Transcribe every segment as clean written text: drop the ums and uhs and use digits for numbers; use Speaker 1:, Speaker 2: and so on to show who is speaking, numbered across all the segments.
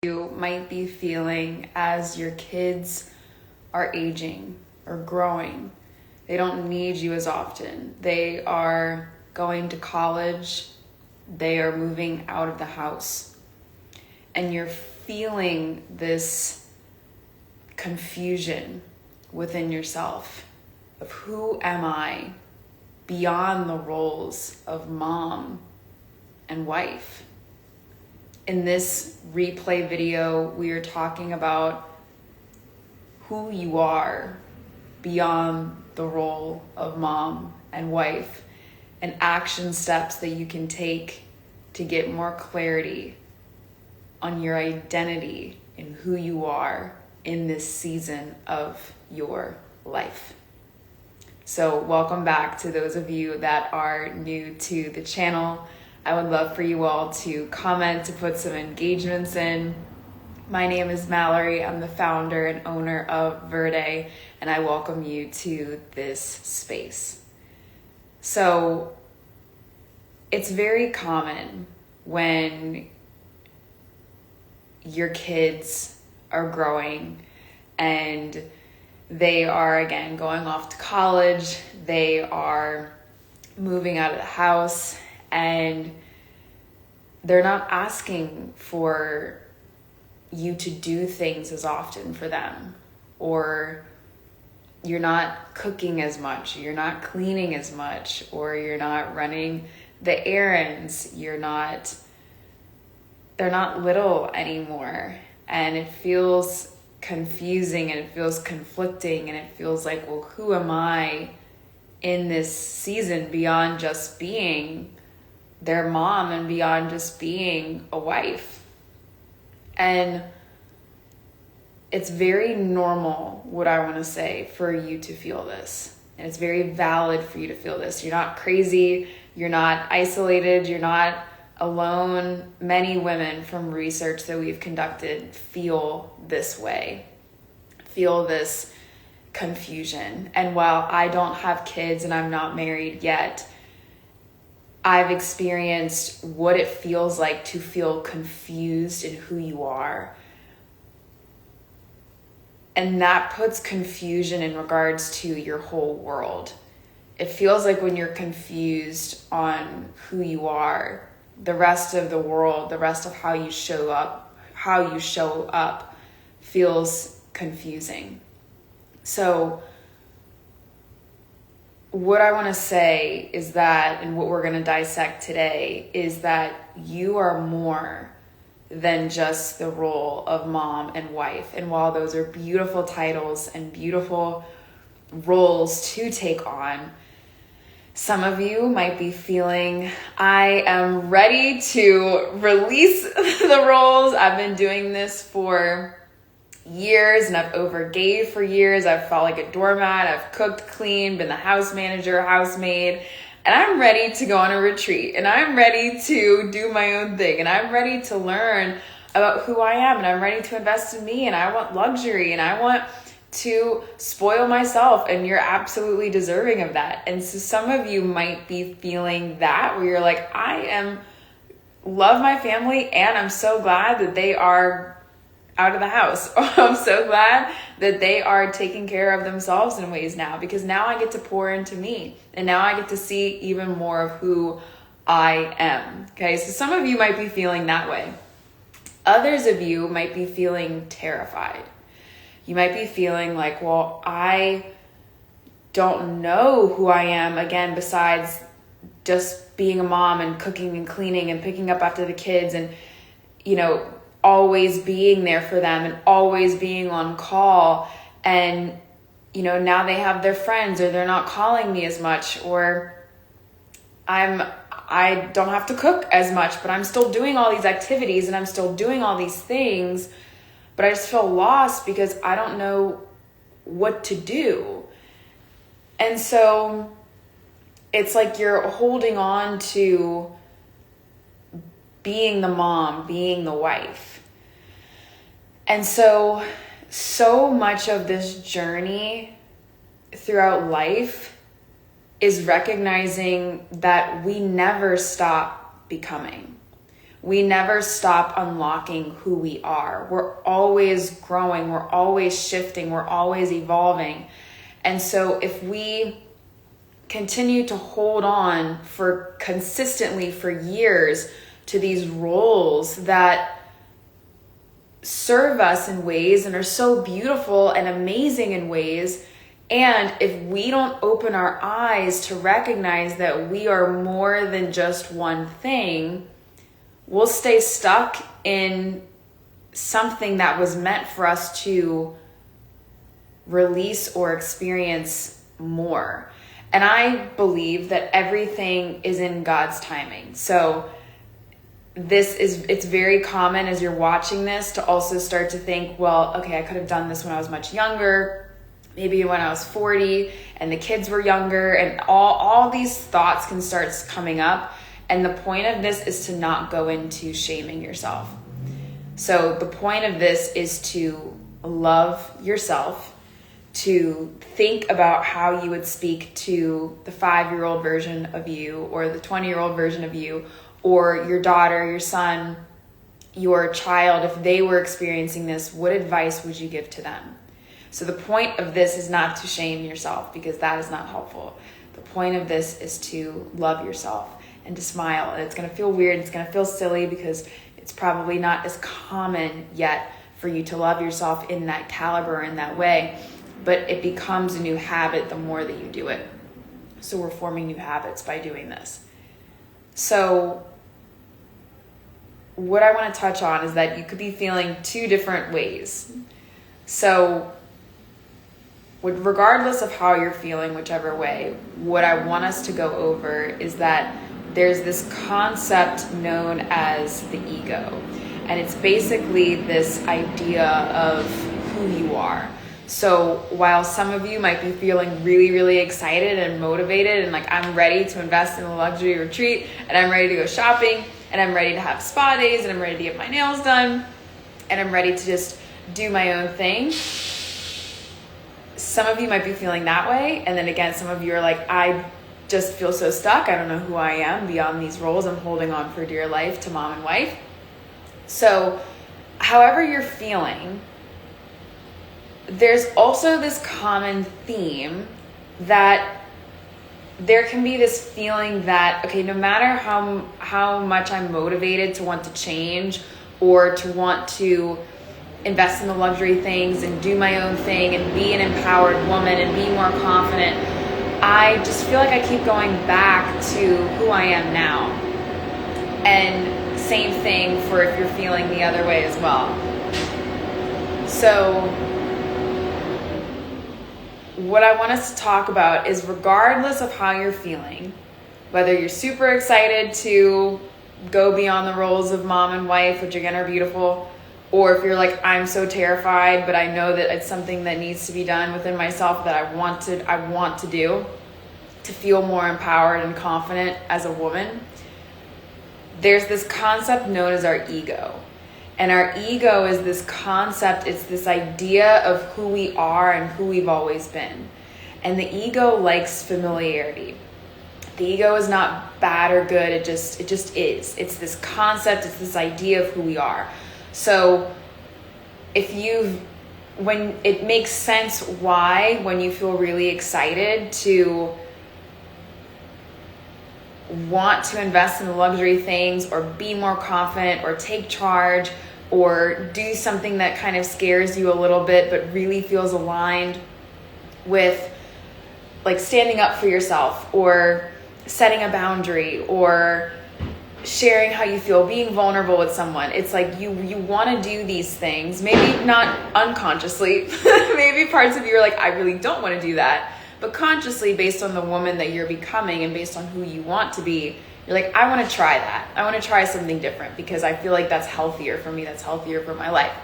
Speaker 1: you might be feeling as your kids are aging or growing. They don't need you as often. They are going to college. They are moving out of the house. And you're feeling this confusion within yourself of who am I beyond the roles of mom and wife. In this replay video, we are talking about who you are beyond the role of mom and wife and action steps that you can take to get more clarity on your identity and who you are in this season of your life. So welcome back to those of you that are new to the channel. I would love for you all to comment, to put some engagements in. My name is Mallory. I'm the founder and owner of Verde, and I welcome you to this space. So it's very common when your kids are growing and they are, again, going off to college, they are moving out of the house, and they're not asking for you to do things as often for them, or you're not cooking as much, you're not cleaning as much, or you're not running the errands, they're not little anymore. And it feels confusing and it feels conflicting and it feels like, well, who am I in this season beyond just being their mom and beyond just being a wife? And it's very normal, what I want to say, for you to feel this. And it's very valid for you to feel this. You're not crazy. You're not isolated. You're not alone. Many women from research that we've conducted feel this way, feel this confusion. And while I don't have kids and I'm not married yet, I've experienced what it feels like to feel confused in who you are. And that puts confusion in regards to your whole world. It feels like when you're confused on who you are, the rest of the world, the rest of how you show up feels confusing. So what I want to say is that, and what we're going to dissect today, is that you are more than just the role of mom and wife. And while those are beautiful titles and beautiful roles to take on, some of you might be feeling, I am ready to release the roles. I've been doing this for years and I've overgave for years. I've felt like a doormat. I've cooked, cleaned, been the house manager, housemaid, and I'm ready to go on a retreat and I'm ready to do my own thing and I'm ready to learn about who I am and I'm ready to invest in me and I want luxury and I want to spoil myself, and you're absolutely deserving of that. And so some of you might be feeling that, where you're like, love my family and I'm so glad that they are out of the house. I'm so glad that they are taking care of themselves in ways now, because now I get to pour into me and now I get to see even more of who I am. Okay, so some of you might be feeling that way. Others of you might be feeling terrified. You might be feeling like, well, I don't know who I am, again, besides just being a mom and cooking and cleaning and picking up after the kids and, always being there for them and always being on call. And, now they have their friends, or they're not calling me as much, or I don't have to cook as much, but I'm still doing all these activities and I'm still doing all these things. But I just feel lost because I don't know what to do. And so it's like you're holding on to being the mom, being the wife. And so much of this journey throughout life is recognizing that we never stop becoming. we never stop unlocking who we are. We're always growing, we're always shifting, we're always evolving. And so if we continue to hold on for consistently for years to these roles that serve us in ways and are so beautiful and amazing in ways, and if we don't open our eyes to recognize that we are more than just one thing, we'll stay stuck in something that was meant for us to release or experience more. And I believe that everything is in God's timing. So it's very common as you're watching this to also start to think, well, okay, I could have done this when I was much younger, maybe when I was 40 and the kids were younger, and all these thoughts can start coming up. And the point of this is to not go into shaming yourself. So the point of this is to love yourself, to think about how you would speak to the 5-year-old version of you or the 20-year-old version of you, or your daughter, your son, your child. If they were experiencing this, what advice would you give to them? So the point of this is not to shame yourself, because that is not helpful. The point of this is to love yourself and to smile. And it's going to feel weird. It's going to feel silly because it's probably not as common yet for you to love yourself in that caliber, in that way. But it becomes a new habit the more that you do it. So we're forming new habits by doing this. So what I want to touch on is that you could be feeling 2 different ways. So regardless of how you're feeling, whichever way, what I want us to go over is that there's this concept known as the ego. And it's basically this idea of who you are. So while some of you might be feeling really, really excited and motivated and like, I'm ready to invest in a luxury retreat, and I'm ready to go shopping, and I'm ready to have spa days, and I'm ready to get my nails done, and I'm ready to just do my own thing. Some of you might be feeling that way. And then again, some of you are like, I just feel so stuck. I don't know who I am beyond these roles. I'm holding on for dear life to mom and wife. So however you're feeling, there's also this common theme that there can be this feeling that, okay, no matter how much I'm motivated to want to change or to want to invest in the luxury things and do my own thing and be an empowered woman and be more confident, I just feel like I keep going back to who I am now. And same thing for if you're feeling the other way as well. So what I want us to talk about is, regardless of how you're feeling, whether you're super excited to go beyond the roles of mom and wife, which again are beautiful, or if you're like, I'm so terrified, but I know that it's something that needs to be done within myself that I want to do to feel more empowered and confident as a woman. There's this concept known as our ego. And our ego is this concept, it's this idea of who we are and who we've always been. And the ego likes familiarity. The ego is not bad or good, it just is. It's this concept, it's this idea of who we are. So when it makes sense why, when you feel really excited to want to invest in the luxury things or be more confident or take charge or do something that kind of scares you a little bit but really feels aligned with like standing up for yourself or setting a boundary or sharing how you feel, being vulnerable with someone. It's like you want to do these things, maybe not unconsciously. Maybe parts of you are like, I really don't want to do that. But consciously, based on the woman that you're becoming and based on who you want to be, you're like, I want to try that. I want to try something different because I feel like that's healthier for me. That's healthier for my life.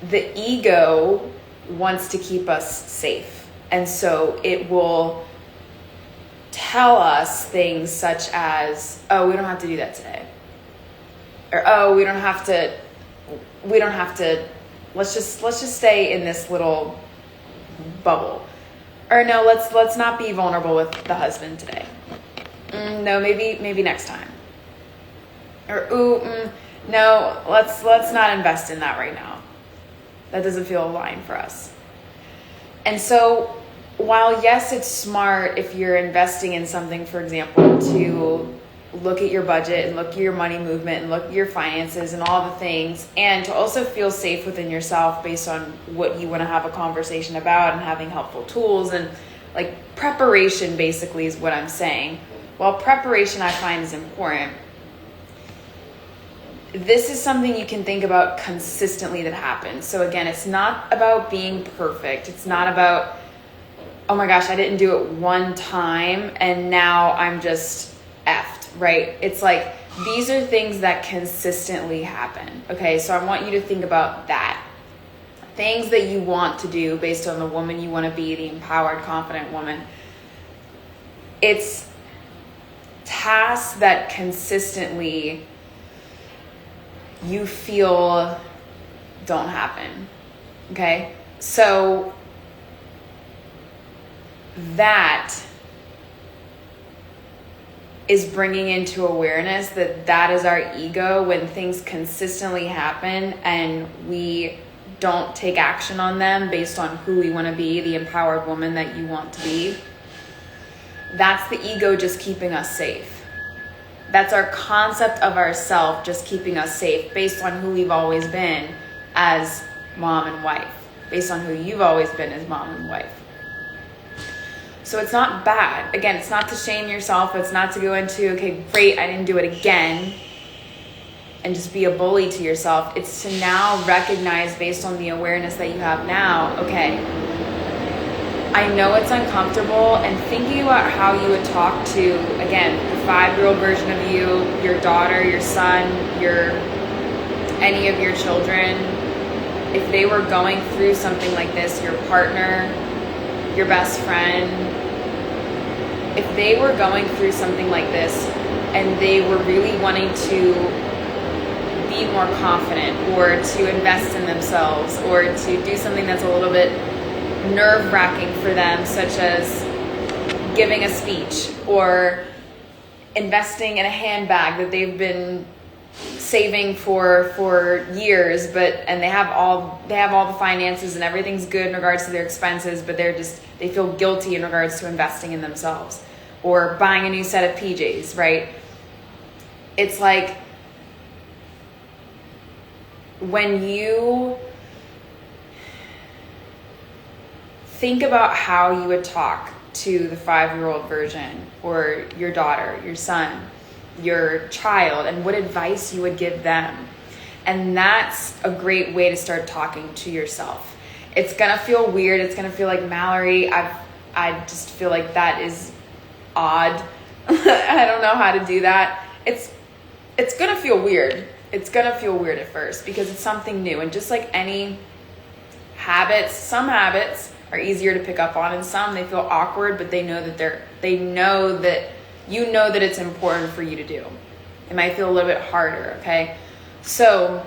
Speaker 1: The ego wants to keep us safe. And so it will tell us things such as, oh, we don't have to do that today. Or, oh, we don't have to, let's just stay in this little bubble. Or no, let's not be vulnerable with the husband today. no, maybe next time. Or, no, let's not invest in that right now. That doesn't feel aligned for us. And so while yes, it's smart if you're investing in something, for example, to look at your budget and look at your money movement and look at your finances and all the things, and to also feel safe within yourself based on what you want to have a conversation about and having helpful tools and like preparation basically is what I'm saying. While preparation I find is important, this is something you can think about consistently that happens. So again, it's not about being perfect. It's not about, oh my gosh, I didn't do it one time and now I'm just effed, right? It's like, these are things that consistently happen. Okay, so I want you to think about that. Things that you want to do based on the woman you want to be, the empowered, confident woman. It's tasks that consistently you feel don't happen. Okay? So that is bringing into awareness that that is our ego when things consistently happen and we don't take action on them based on who we want to be, the empowered woman that you want to be. That's the ego just keeping us safe. That's our concept of ourself just keeping us safe based on who we've always been as mom and wife, based on who you've always been as mom and wife. So it's not bad. Again, it's not to shame yourself. It's not to go into, okay, great, I didn't do it again, and just be a bully to yourself. It's to now recognize based on the awareness that you have now, okay, I know it's uncomfortable, and thinking about how you would talk to, again, the 5-year-old version of you, your daughter, your son, any of your children, if they were going through something like this, your partner, your best friend, if they were going through something like this and they were really wanting to be more confident or to invest in themselves or to do something that's a little bit nerve-wracking for them, such as giving a speech or investing in a handbag that they've been saving for years, and they have all the finances and everything's good in regards to their expenses, but they feel guilty in regards to investing in themselves or buying a new set of PJs, right? It's like when you think about how you would talk to the 5-year-old version or your daughter, your son, your child, and what advice you would give them. And that's a great way to start talking to yourself. It's gonna feel weird. It's gonna feel like, Mallory, I just feel like that is odd. I don't know how to do that. It's gonna feel weird. It's gonna feel weird at first because it's something new. And just like any habits, some habits are easier to pick up on, and some they feel awkward, but they know that you know that it's important for you to do. It might feel a little bit harder, okay? So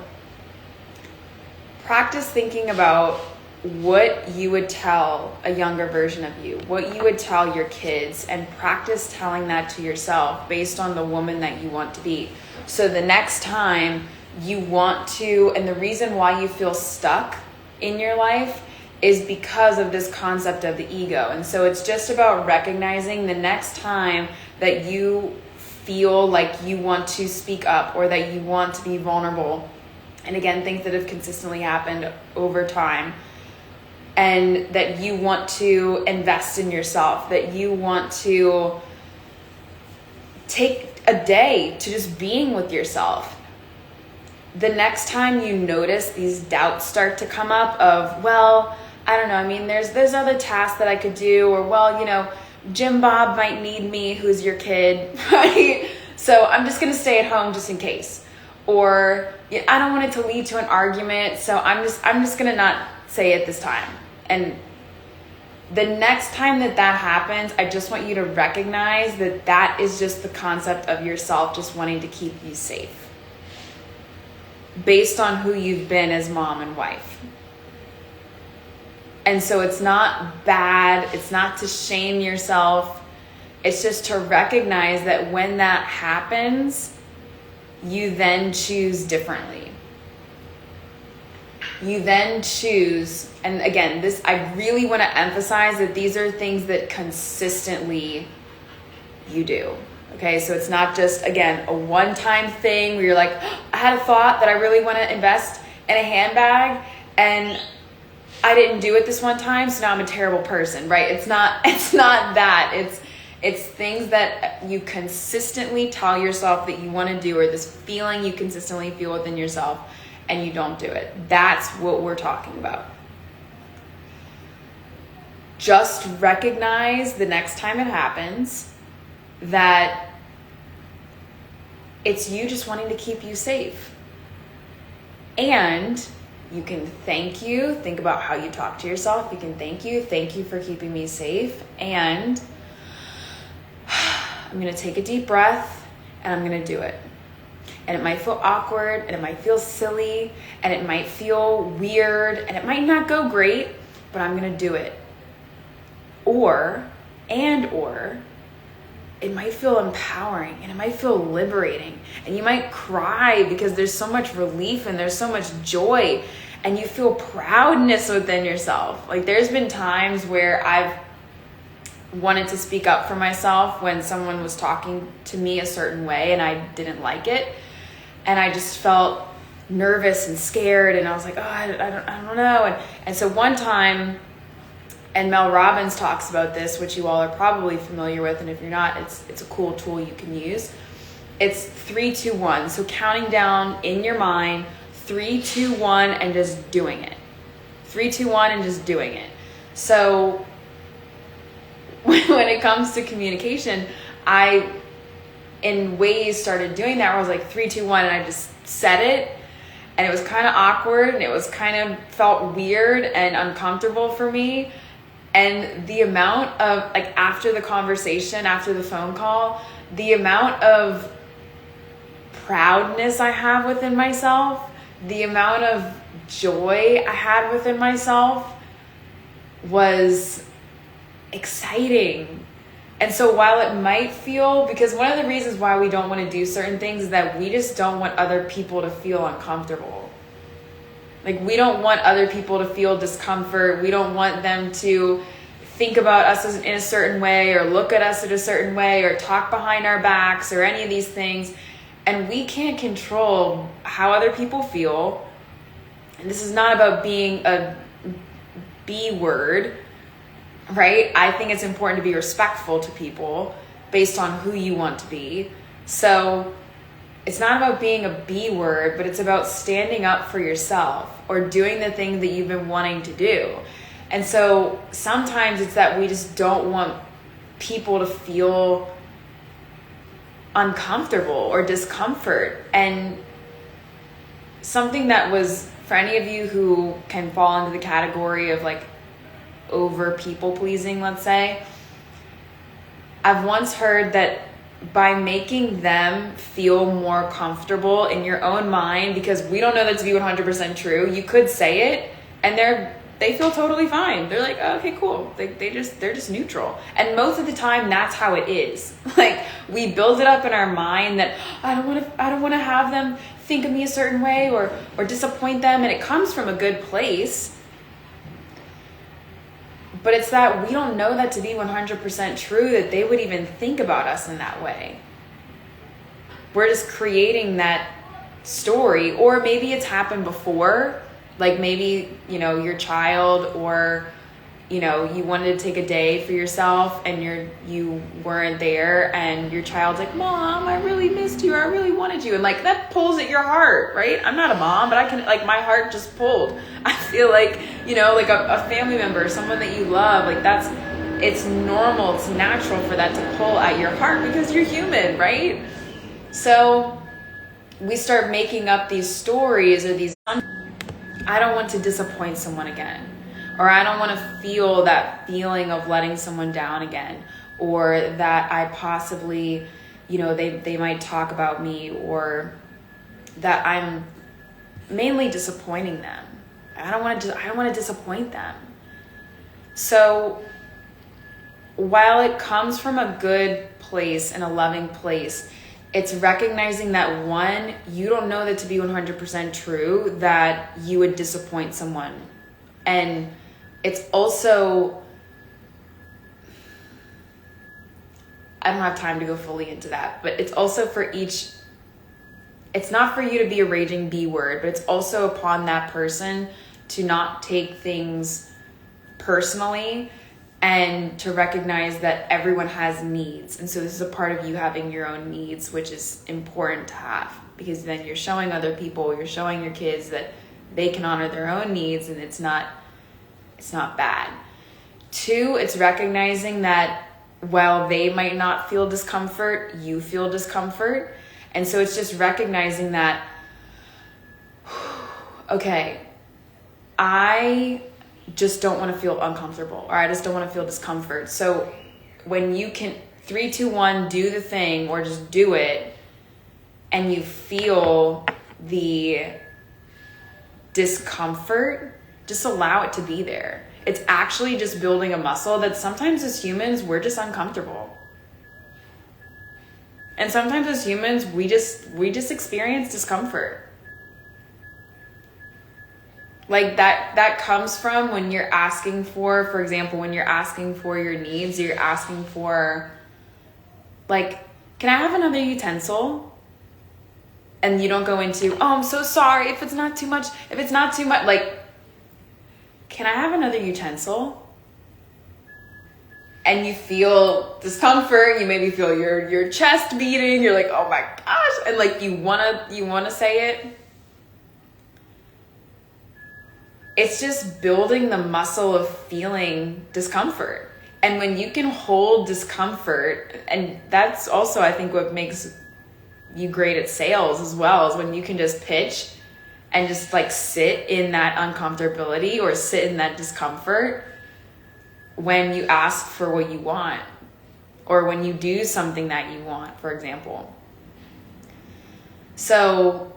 Speaker 1: practice thinking about what you would tell a younger version of you, what you would tell your kids, and practice telling that to yourself based on the woman that you want to be. So the next time you want to, and the reason why you feel stuck in your life is because of this concept of the ego. And so it's just about recognizing the next time that you feel like you want to speak up or that you want to be vulnerable, and again, things that have consistently happened over time, and that you want to invest in yourself, that you want to take a day to just being with yourself. The next time you notice these doubts start to come up of, well, I don't know, I mean, there's other tasks that I could do, or, well, you know, Jim Bob might need me, who's your kid, right? So I'm just going to stay at home just in case. Or, yeah, I don't want it to lead to an argument, so I'm just going to not say it this time. And the next time that happens, I just want you to recognize that that is just the concept of yourself just wanting to keep you safe based on who you've been as mom and wife. And so it's not bad. It's not to shame yourself. It's just to recognize that when that happens, you then choose differently. You then choose, and again, this, I really want to emphasize that these are things that consistently you do. Okay, so it's not just, again, a one-time thing where you're like, I had a thought that I really want to invest in a handbag and I didn't do it this one time, so now I'm a terrible person, right? It's not that. It's things that you consistently tell yourself that you want to do, or this feeling you consistently feel within yourself, and you don't do it. That's what we're talking about. Just recognize the next time it happens that it's you just wanting to keep you safe. And you can think about how you talk to yourself. You can thank you for keeping me safe. And I'm going to take a deep breath and I'm going to do it. And it might feel awkward and it might feel silly and it might feel weird and it might not go great, but I'm going to do it. Or it might feel empowering and it might feel liberating and you might cry because there's so much relief and there's so much joy and you feel proudness within yourself. Like there's been times where I've wanted to speak up for myself when someone was talking to me a certain way and I didn't like it. And I just felt nervous and scared and I was like, oh, I don't know. And so one time, and Mel Robbins talks about this, which you all are probably familiar with, and if you're not, it's a cool tool you can use. It's 3, 2, 1. So counting down in your mind, 3, 2, 1, and just doing it. 3, 2, 1, and just doing it. So when it comes to communication, I, in ways, started doing that where I was like 3, 2, 1, and I just said it. And it was kind of awkward, and it was kind of felt weird and uncomfortable for me. And the amount of, like, after the conversation, after the phone call, the amount of proudness I have within myself, the amount of joy I had within myself was exciting. And so while it might feel, because one of the reasons why we don't want to do certain things is that we just don't want other people to feel uncomfortable. Like, we don't want other people to feel discomfort. We don't want them to think about us in a certain way or look at us in a certain way or talk behind our backs or any of these things. And we can't control how other people feel. And this is not about being a B word, right? I think it's important to be respectful to people based on who you want to be. So it's not about being a B word, but it's about standing up for yourself or doing the thing that you've been wanting to do. And so sometimes it's that we just don't want people to feel uncomfortable or discomfort. And something that was, for any of you who can fall into the category of like over people pleasing, let's say, I've once heard that by making them feel more comfortable in your own mind, because we don't know that to be 100% true, you could say it and they feel totally fine. They're like, oh, okay, cool. They're just neutral. And most of the time that's how it is. Like, we build it up in our mind that I don't want to have them think of me a certain way or disappoint them, and it comes from a good place. But it's that we don't know that to be 100% true, that they would even think about us in that way. We're just creating that story. Or maybe it's happened before. Like maybe, your child, or, you wanted to take a day for yourself and you weren't there, and your child's like, Mom, I really missed you. I really wanted you. And like, that pulls at your heart, right? I'm not a mom, but I can, like, my heart just pulled. I feel like, like a family member, someone that you love, like it's normal, it's natural for that to pull at your heart because you're human, right? So we start making up these stories or these, I don't want to disappoint someone again, or I don't want to feel that feeling of letting someone down again, or that I possibly, they might talk about me, or that I'm mainly disappointing them. I don't want to disappoint them. So while it comes from a good place and a loving place, it's recognizing that, one, you don't know that to be 100% true, that you would disappoint someone. And it's also, I don't have time to go fully into that, but it's also it's not for you to be a raging B word, but it's also upon that person to not take things personally and to recognize that everyone has needs. And so this is a part of you having your own needs, which is important to have, because then you're showing other people, you're showing your kids that they can honor their own needs, and it's not bad. Two, it's recognizing that while they might not feel discomfort, you feel discomfort. And so it's just recognizing that, okay, I just don't want to feel uncomfortable, or I just don't want to feel discomfort. So when you can 3, 2, 1 do the thing, or just do it, and you feel the discomfort, just allow it to be there. It's actually just building a muscle that sometimes as humans we're just uncomfortable. And sometimes as humans we just experience discomfort. Like that comes from when you're asking for example, when you're asking for your needs, you're asking for, like, can I have another utensil? And you don't go into, oh, I'm so sorry if it's not too much, like, can I have another utensil? And you feel discomfort, you maybe feel your chest beating, you're like, oh my gosh, and like you wanna say it. It's just building the muscle of feeling discomfort. And when you can hold discomfort, and that's also, I think, what makes you great at sales as well, is when you can just pitch and just like sit in that uncomfortability or sit in that discomfort when you ask for what you want, or when you do something that you want, for example. So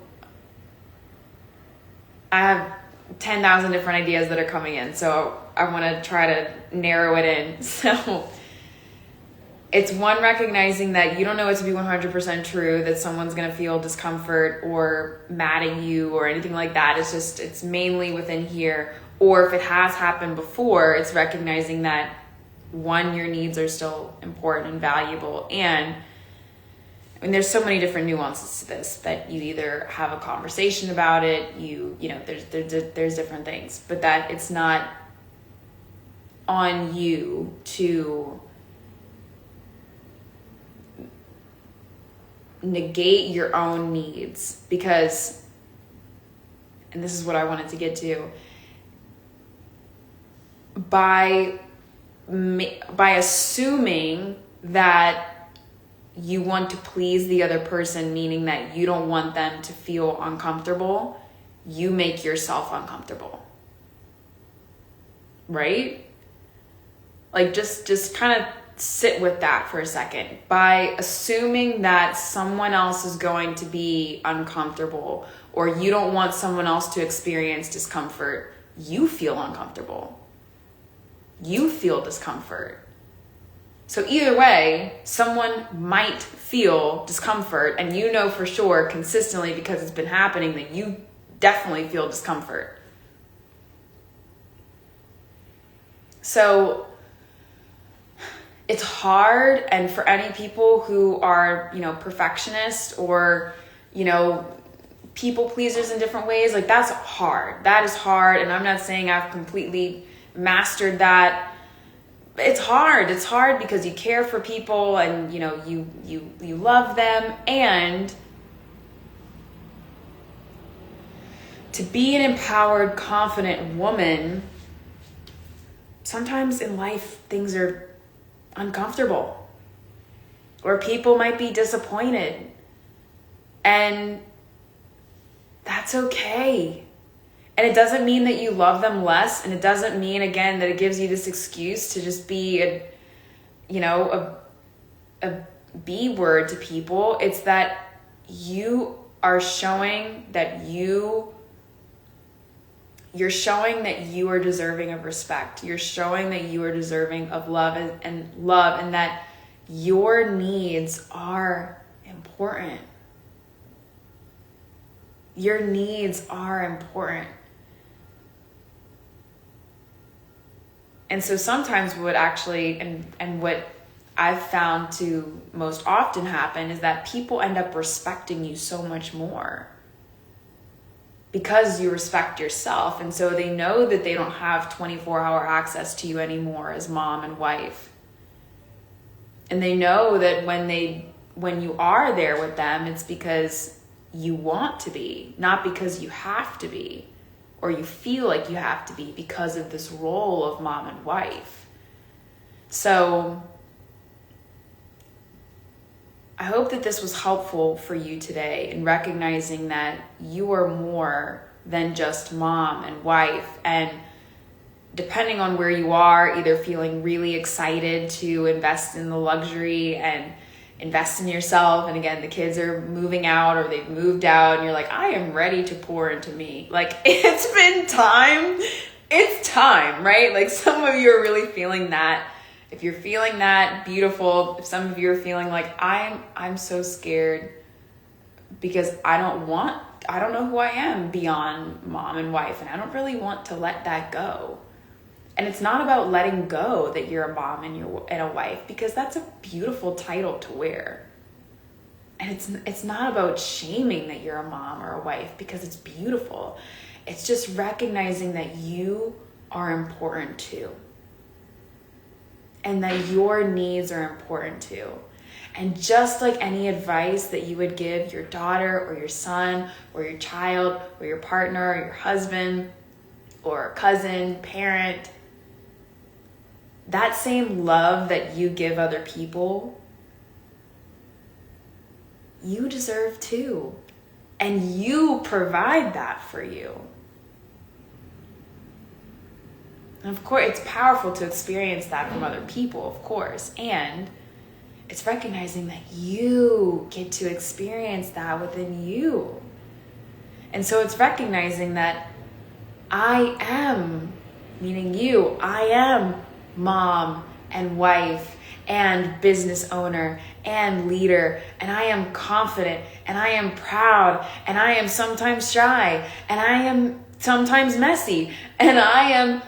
Speaker 1: I have 10,000 different ideas that are coming in, so I want to try to narrow it in. So it's one, recognizing that you don't know it to be 100% true, that someone's going to feel discomfort or mad at you or anything like that. It's mainly within here. Or if it has happened before, it's recognizing that, one, your needs are still important and valuable. And I mean, there's so many different nuances to this, that you either have a conversation about it, you know, there's different things, but that it's not on you to negate your own needs, because, and this is what I wanted to get to, by assuming that you want to please the other person, meaning that you don't want them to feel uncomfortable, you make yourself uncomfortable. Right? Like just kind of sit with that for a second. By assuming that someone else is going to be uncomfortable, or you don't want someone else to experience discomfort, you feel uncomfortable. You feel discomfort. So either way, someone might feel discomfort, and you know for sure consistently, because it's been happening, that you definitely feel discomfort. So it's hard, and for any people who are, you know, perfectionists or, you know, people pleasers in different ways, like that's hard. That is hard, and I'm not saying I've completely mastered that. It's hard. It's hard because you care for people, and you know, you love them, and to be an empowered, confident woman, sometimes in life things are uncomfortable, or people might be disappointed, and that's okay. And it doesn't mean that you love them less, and it doesn't mean, again, that it gives you this excuse to just be a B word to people. It's that you are showing that you you're showing that you are deserving of respect. You're showing that you are deserving of love and that your needs are important. Your needs are important. And so sometimes what actually, and what I've found to most often happen is that people end up respecting you so much more because you respect yourself. And so they know that they don't have 24-hour access to you anymore as mom and wife. And they know that when you are there with them, it's because you want to be, not because you have to be, or you feel like you have to be because of this role of mom and wife. So I hope that this was helpful for you today in recognizing that you are more than just mom and wife. And depending on where you are, either feeling really excited to invest in the luxury and invest in yourself, and again, the kids are moving out or they've moved out and you're like, I am ready to pour into me. Like, it's been time. It's time, right? Like, some of you are really feeling that. If you're feeling that, beautiful. If some of you are feeling like, I'm so scared because I don't know who I am beyond mom and wife, and I don't really want to let that go. And it's not about letting go that you're a mom and a wife, because that's a beautiful title to wear. And it's not about shaming that you're a mom or a wife, because it's beautiful. It's just recognizing that you are important too. And that your needs are important too. And just like any advice that you would give your daughter or your son or your child or your partner or your husband or cousin, parent, that same love that you give other people, you deserve too. And you provide that for you. And of course, it's powerful to experience that from other people, of course. And it's recognizing that you get to experience that within you. And so it's recognizing that I am, meaning you, I am mom and wife and business owner and leader, and I am confident and I am proud and I am sometimes shy and I am sometimes messy and I am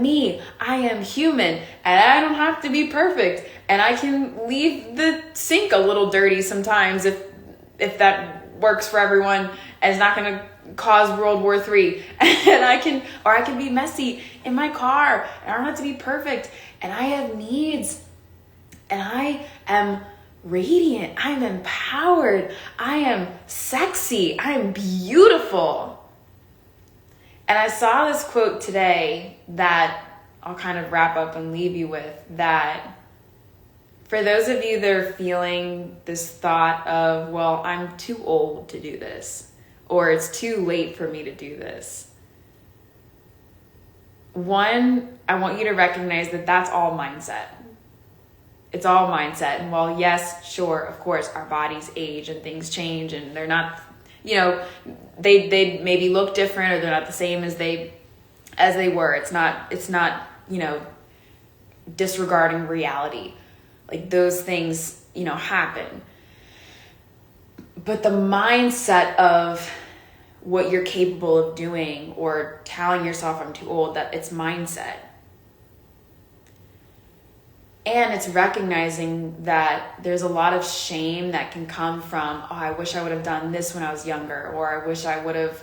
Speaker 1: me, I am human, and I don't have to be perfect, and I can leave the sink a little dirty sometimes if that works for everyone and it's not going to cause World War III. And I can be messy in my car, and I don't have to be perfect, and I have needs, and I am radiant, I am empowered, I am sexy, I am beautiful. And I saw this quote today that I'll kind of wrap up and leave you with, that for those of you that are feeling this thought of, well, I'm too old to do this, or it's too late for me to do this. One, I want you to recognize that that's all mindset. It's all mindset. And while yes, sure, of course, our bodies age and things change and they're not, they maybe look different or they're not the same as they were. It's not, disregarding reality. Like, those things, happen. But the mindset of what you're capable of doing or telling yourself I'm too old, that it's mindset. And it's recognizing that there's a lot of shame that can come from, I wish I would have done this when I was younger, or I wish I would have,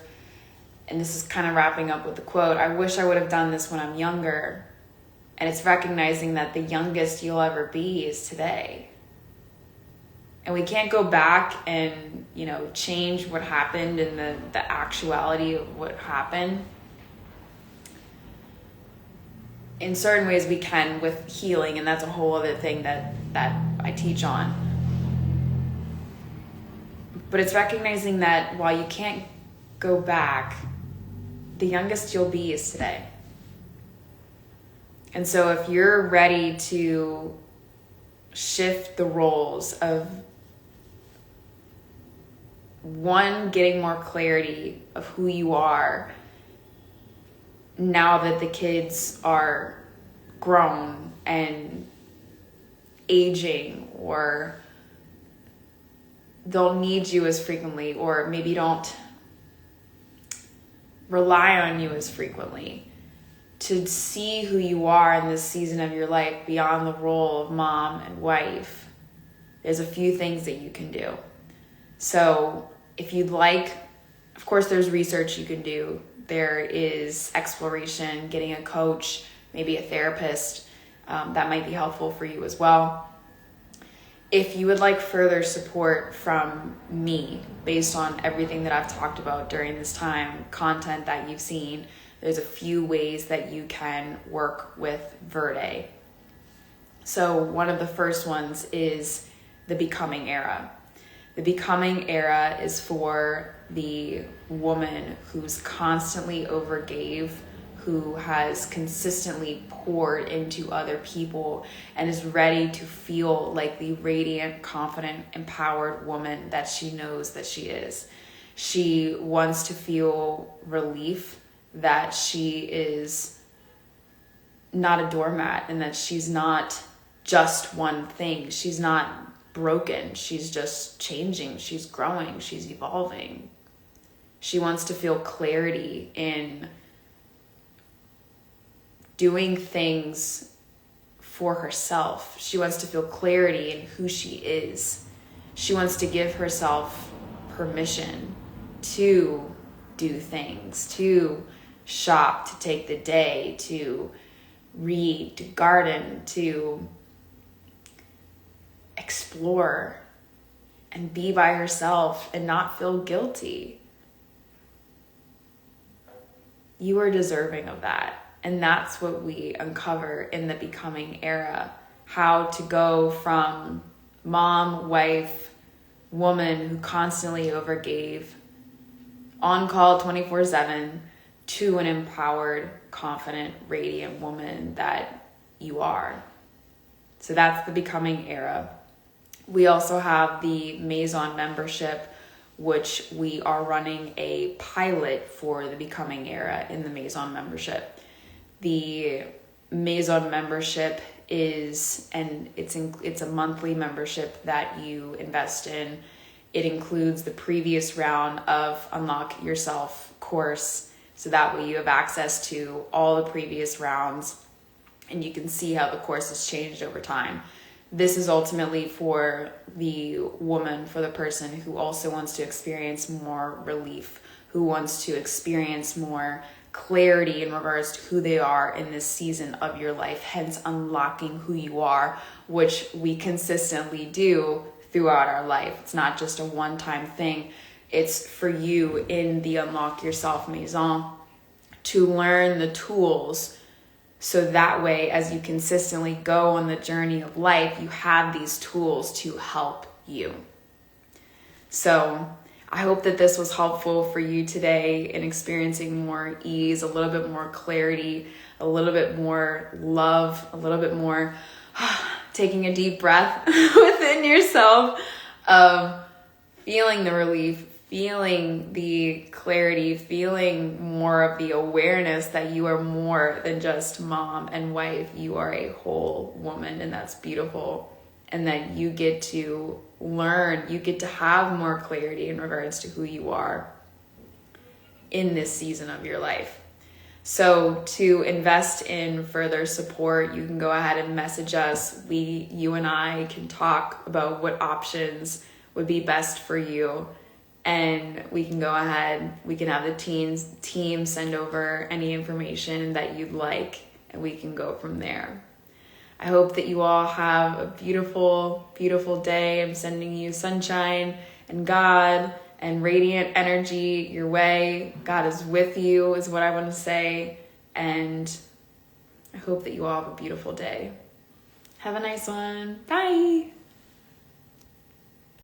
Speaker 1: and this is kind of wrapping up with the quote, I wish I would have done this when I'm younger. And it's recognizing that the youngest you'll ever be is today. And we can't go back and, change what happened and the actuality of what happened. In certain ways we can with healing, and that's a whole other thing that I teach on. But it's recognizing that while you can't go back, the youngest you'll be is today. And so if you're ready to shift the roles of, one, getting more clarity of who you are now that the kids are grown and aging, or they'll need you as frequently, or maybe don't rely on you as frequently, to see who you are in this season of your life beyond the role of mom and wife, there's a few things that you can do. So if you'd like, of course, there's research you can do. There is exploration, getting a coach, maybe a therapist, that might be helpful for you as well. If you would like further support from me based on everything that I've talked about during this time, content that you've seen, there's a few ways that you can work with Verde. So one of the first ones is the Becoming Era. The Becoming Era is for the woman who's constantly overgave, who has consistently poured into other people and is ready to feel like the radiant, confident, empowered woman that she knows that she is. She wants to feel relief that she is not a doormat and that she's not just one thing. She's not broken. She's just changing. She's growing. She's evolving. She wants to feel clarity in doing things for herself. She wants to feel clarity in who she is. She wants to give herself permission to do things, to shop, to take the day, to read, to garden, to explore and be by herself and not feel guilty. You are deserving of that. And that's what we uncover in the Becoming Era. How to go from mom, wife, woman who constantly overgave, on call 24/7, to an empowered, confident, radiant woman that you are. So that's the Becoming Era. We also have the Maison membership, which we are running a pilot for the Becoming Era in the Maison membership. The Maison membership is, and it's a monthly membership that you invest in. It includes the previous round of Unlock Yourself course, so that way you have access to all the previous rounds and you can see how the course has changed over time. This is ultimately for the woman, for the person who also wants to experience more relief, who wants to experience more clarity in regards to who they are in this season of your life, hence unlocking who you are, which we consistently do throughout our life. It's not just a one-time thing. It's for you in the Unlock Yourself Maison to learn the tools, so that way as you consistently go on the journey of life, you have these tools to help you. So I hope that this was helpful for you today in experiencing more ease, a little bit more clarity, a little bit more love, a little bit more taking a deep breath within yourself, of feeling the relief, feeling the clarity, feeling more of the awareness that you are more than just mom and wife. You are a whole woman, and that's beautiful. And that you get to learn, you get to have more clarity in regards to who you are in this season of your life. So to invest in further support, you can go ahead and message us. You and I can talk about what options would be best for you. And we can go ahead, we can have the team send over any information that you'd like, and we can go from there. I hope that you all have a beautiful, beautiful day. I'm sending you sunshine and God and radiant energy your way. God is with you, is what I want to say. And I hope that you all have a beautiful day. Have a nice one. Bye.